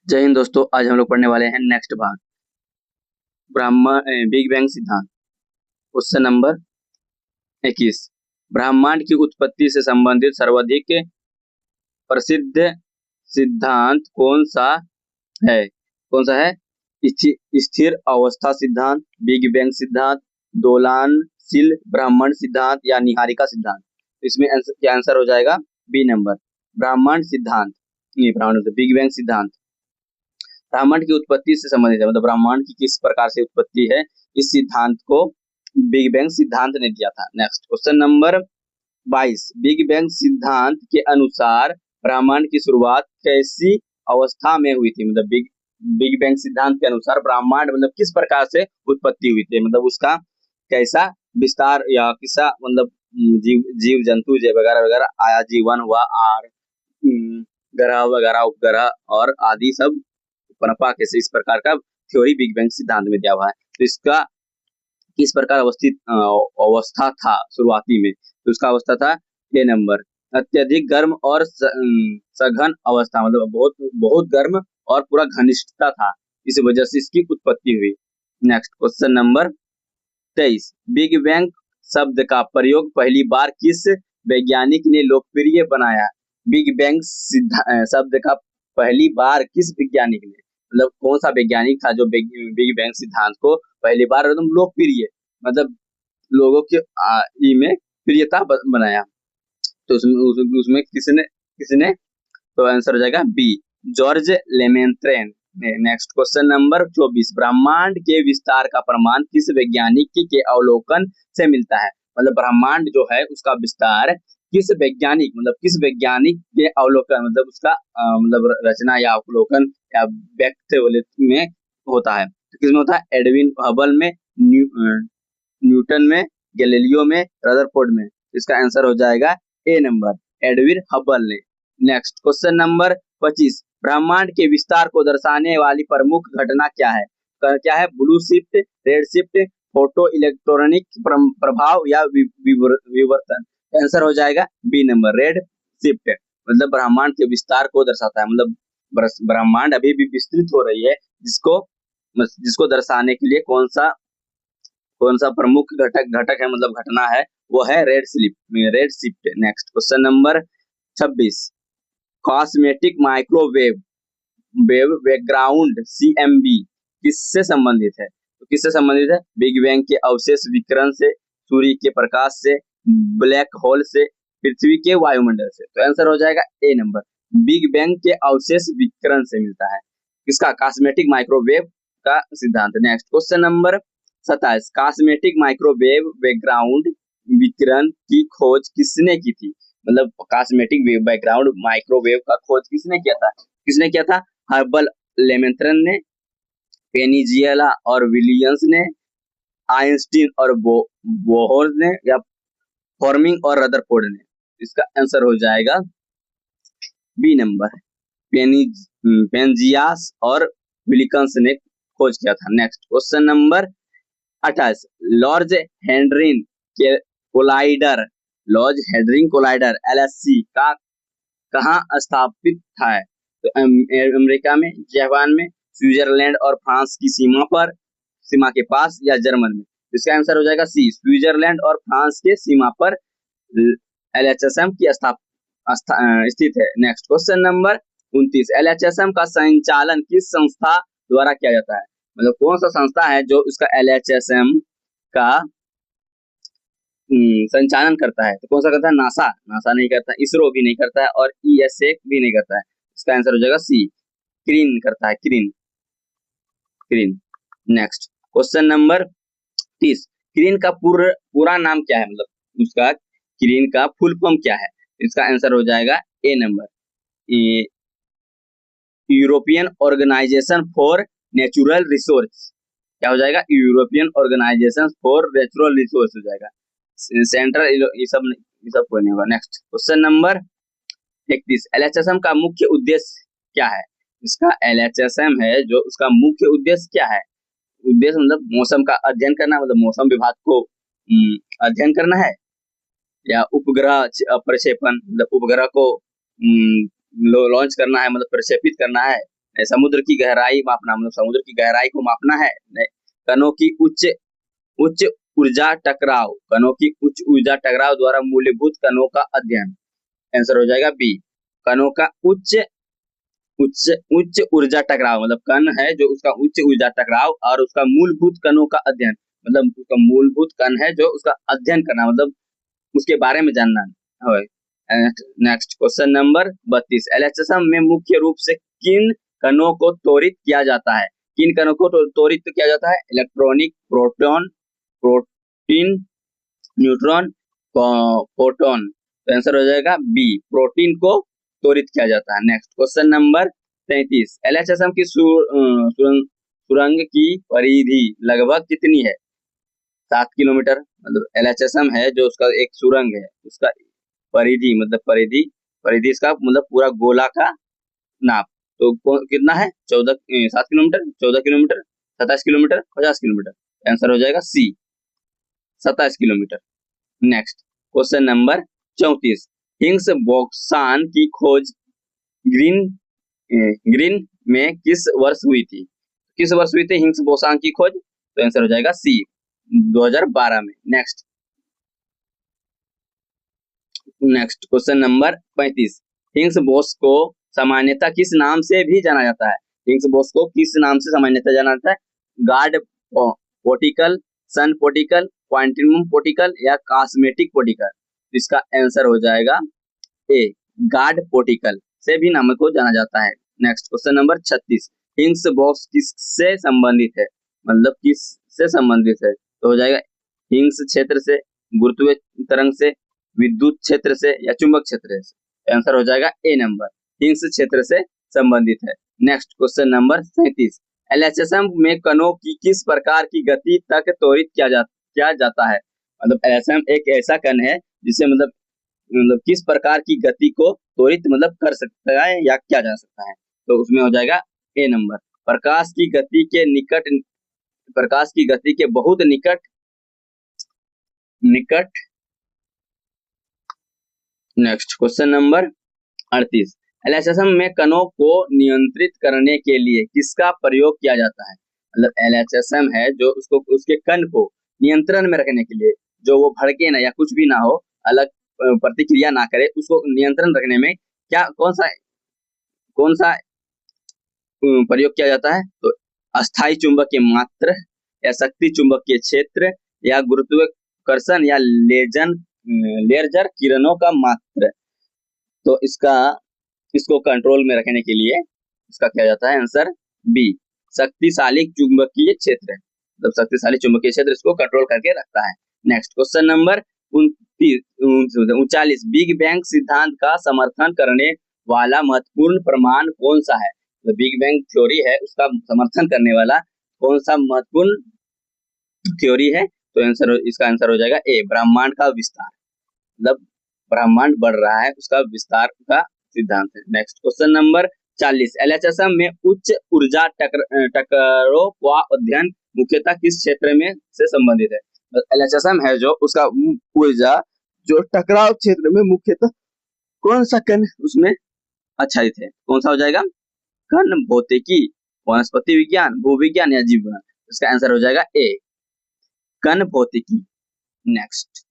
जय हिंद दोस्तों। आज हम लोग पढ़ने वाले हैं नेक्स्ट भाग बिग बैंग सिद्धांत। Question number 21। ब्रह्मांड की उत्पत्ति से संबंधित सर्वाधिक प्रसिद्ध सिद्धांत कौन सा है? स्थिर अवस्था सिद्धांत, बिग बैंग सिद्धांत, दोलनशील ब्रह्मांड सिद्धांत या निहारिका सिद्धांत। इसमें क्या आंसर हो जाएगा? बी नंबर, ब्रह्मांड सिद्धांत। नहीं, ब्रह्मांड बिग बैंग सिद्धांत ब्रह्मांड की उत्पत्ति से संबंधित है, मतलब ब्रह्मांड की किस प्रकार से उत्पत्ति है, इस सिद्धांत को बिग बैंग सिद्धांत ने दिया था। Next question number 22। Big bang सिद्धांत के अनुसार ब्रह्मांड की शुरुआत कैसी अवस्था में हुई थी? मतलब बिग बैंग सिद्धांत के अनुसार ब्रह्मांड मतलब किस प्रकार से उत्पत्ति हुई थी, मतलब उसका कैसा विस्तार या किसा मतलब जीव जंतु वगैरह वगैरह आया, जीवन हुआ, आर ग्रह वगैरह उपग्रह और आदि सब पनपा कैसे, इस प्रकार का थ्योरी बिग बैंग सिद्धांत में दिया हुआ है। तो इसका किस प्रकार अवस्था था शुरुआती में, तो उसका अवस्था था ए नंबर, अत्यधिक गर्म और सघन अवस्था, मतलब बहुत बहुत गर्म और पूरा घनिष्ठता था, इस वजह से इसकी उत्पत्ति हुई। Next question number 23। Big bang शब्द का प्रयोग पहली बार किस वैज्ञानिक ने लोकप्रिय बनाया? बिग बैंग शब्द का पहली बार किस वैज्ञानिक ने, मतलब कौन सा वैज्ञानिक था जो बिग बैंग सिद्धांत को पहली बार एकदम लोकप्रिय, मतलब लोगों के में प्रियता बनाया? तो उसमें किसने तो आंसर हो जाएगा B, George Lemaitre. Next question number 24। ब्रह्मांड के विस्तार का प्रमाण किस वैज्ञानिक के अवलोकन से मिलता है? मतलब ब्रह्मांड जो है उसका विस्तार किस वैज्ञानिक के अवलोकन, मतलब उसका मतलब रचना या अवलोकन या व्यक्त में होता है। तो किसमें होता है? एडविन हबल में, न्यूटन में, गैलीलियो में, रदरफोर्ड में। इसका आंसर हो जाएगा ए नंबर, एडविन हबल ने। Next question number 25। ब्रह्मांड के विस्तार को दर्शाने वाली प्रमुख घटना क्या है? क्या है? Blue shift, red shift, photo electronic प्रभाव या विवर्तन। आंसर हो जाएगा बी नंबर, रेड शिफ्ट। मतलब ब्रह्मांड के विस्तार को दर्शाता है, मतलब ब्रह्मांड अभी भी विस्तृत हो रही है, जिसको दर्शाने के लिए कौन सा प्रमुख घटक है, मतलब घटना है, वो है red shift. Next question number 26। Cosmetic microwave background CMB किससे संबंधित है? तो किससे संबंधित है? बिग बैंग के अवशेष विकिरण से, सूर्य के प्रकाश से, ब्लैक होल से, पृथ्वी के वायुमंडल से। तो आंसर हो जाएगा ए नंबर, बिग बैंग के अवशेष विकिरण से मिलता है। किसका? कॉस्मेटिक माइक्रोवेव का सिद्धांत। Next question number 27। Cosmetic microwave background विकिरण की खोज किसने की थी? मतलब कॉस्मेटिक बैकग्राउंड माइक्रोवेव का खोज किसने किया था? हर्बल लेमेंत्रेन ने, पेनिजियला और विलियम्स ने, आइंस्टीन और बोहर ने, या फॉर्मिंग और रदरफोर्ड ने। इसका आंसर हो जाएगा बी नंबर, पेनिजियास और विलियम्स ने खोज किया था। Next question number 28। Large hadron collider LHC का कहाँ स्थापित था? तो अमेरिका में, जापान में, स्विट्जरलैंड और फ्रांस की सीमा के पास, या जर्मन में। इसका आंसर हो जाएगा सी, स्विट्जरलैंड और फ्रांस के सीमा पर LHSM की स्थित है। Next question number 29। LHSM का संचालन किस संस्था द्वारा किया जाता है? मतलब कौन सा संस्था है जो उसका LHSM का संचालन करता है? तो कौन सा करता है? नासा नहीं करता, इसरो भी नहीं करता है, और ESA भी नहीं करता है। इसका आंसर हो जाएगा सी, क्रीन करता है, CERN. Next question number 30। CERN का पूरा नाम क्या है? मतलब उसका क्रीन का फुल फॉर्म क्या है? इसका आंसर हो जाएगा A number, European organisation for natural resource. क्या हो जाएगा? European organisation for natural resource हो जाएगा। सेंट्रल ये सब कोई नहीं होगा। Next question number 31। LHSM का मुख्य उद्देश्य क्या है? इसका LHSM है जो उसका मुख्य उद्देश्य क्या है? उद्देश्य मतलब मौसम का अध्ययन करना, मतलब मौसम विभाग को अध्ययन करना है, या उपग्रह प्रक्षेपण, मतलब उपग्रह को लॉन्च करना है, मतलब प्रक्षेपित करना है, समुद्र की गहराई मापना, मतलब समुद्र की गहराई को मापना है। कणों की उच्च उच्च ऊर्जा टकराव, कणों की उच्च ऊर्जा टकराव द्वारा मूलभूत कणों का अध्ययन। आंसर हो जाएगा बी। कणों का उच्च उच्च उच्च ऊर्जा टकराव, मतलब कण है जो उसका उच्च ऊर्जा टकराव और उसका मूलभूत कणों का अध्ययन, मतलब उसका मूलभूत कण है जो उसका अध्ययन करना, मतलब उसके बारे में जानना है। नेक्स्ट क्वेश्चन नंबर 32, एलएचएसएम में मुख्य रूप से किन कणों को त्वरित किया जाता है? किन कणों को त्वरित किया जाता है? Electronic, proton, protein, neutron, photon. तो आंसर हो जाएगा बी, प्रोटीन को त्वरित किया जाता है। नेक्स्ट क्वेश्चन नंबर 33, एलएचएसएम की सुरंग की परिधि लगभग कितनी है? 7 किलोमीटर, मतलब एलएचएसएम है जो उसका एक सुरंग है, उसका परिधि मतलब परिधि इसका मतलब पूरा गोला का नाप। तो कितना है? 7 kilometre, 14 kilometre, 27 kilometre, 50 kilometre. Answer हो जाएगा सी, 27 kilometre. Next question number 34, Higgs boson की खोज ग्रीन में किस वर्ष हुई थी? किस वर्ष हुई थी हिग्स बोसन की खोज? तो आंसर हो जाएगा सी, 2012 में। Next question number 35, Higgs boson को सामान्यतः किस नाम से भी जाना जाता है? हिग्स बोसन को किस नाम से सामान्यतः जाना जाता है? गार्ड पार्टिकल, सन पार्टिकल, क्वांटम पार्टिकल या कॉस्मेटिक पार्टिकल? इसका आंसर हो जाएगा ए, गार्ड पार्टिकल से भी नाम को जाना जाता है। Next question number 36, Higgs boson किससे संबंधित है? मतलब किससे संबंधित है? तो हो जाएगा हिग्स क्षेत्र से, गुरुत्वीय तरंग से, विद्युत क्षेत्र से या चुंबक क्षेत्र से। आंसर हो जाएगा ए नंबर, हिग्स क्षेत्र से संबंधित है। नेक्स्ट क्वेश्चन नंबर 37, एलएचएसएम में कणों की किस प्रकार की गति तक त्वरित किया जाता है? मतलब एलएचएसएम एक ऐसा कण है जिसे मतलब किस प्रकार की गति को त्वरित मतलब कर सकता है या किया जा सकता है? तो उसमें हो जाएगा ए नंबर, प्रकाश की गति के बहुत निकट। नेक्स्ट क्वेश्चन नंबर 38, एलएचएसएम में कणों को नियंत्रित करने के लिए किसका प्रयोग किया जाता है? मतलब एलएचएसएम है जो उसके कण को नियंत्रण में रखने के लिए, जो वो भड़के ना या कुछ भी ना हो, अलग प्रतिक्रिया ना करे, उसको नियंत्रण रखने में क्या कौन सा प्रयोग किया जाता है? तो अस्थायी चुंबकीय मात्र या शक्ति चुंबकीय क्षेत्र या गुरुत्वाकर्षण या लेजर किरणों का मात्र। तो इसको कंट्रोल में रखने के लिए इसका क्या जाता है? आंसर बी, शक्तिशाली चुंबकीय क्षेत्र, मतलब शक्तिशाली चुंबकीय क्षेत्र इसको कंट्रोल करके रखता है। Next question number 39, big bang सिद्धांत का समर्थन करने वाला महत्वपूर्ण प्रमाण कौन सा है? तो बिग बैंग थ्योरी है, उसका समर्थन करने वाला कौन सा महत्वपूर्ण थ्योरी है? तो इसका आंसर हो जाएगा ए, ब्रह्मांड का विस्तार, मतलब ब्रह्मांड बढ़ रहा है उसका विस्तार का सिद्धांत है। नेक्स्ट क्वेश्चन नंबर 40, एलएचएसएम में उच्च ऊर्जा टकराव का अध्ययन मुख्यतः किस क्षेत्र में से संबंधित है? एलएचएसएम है जो उसका ऊर्जा जो टकराव क्षेत्र में मुख्यतः कौन सा कण उसमें आच्छादित है? कौन सा हो जाएगा? कण भौतिकी, वनस्पति विज्ञान, भूविज्ञान या जीव विज्ञान? इसका आंसर हो जाएगा ए, कण भौतिकी। नेक्स्ट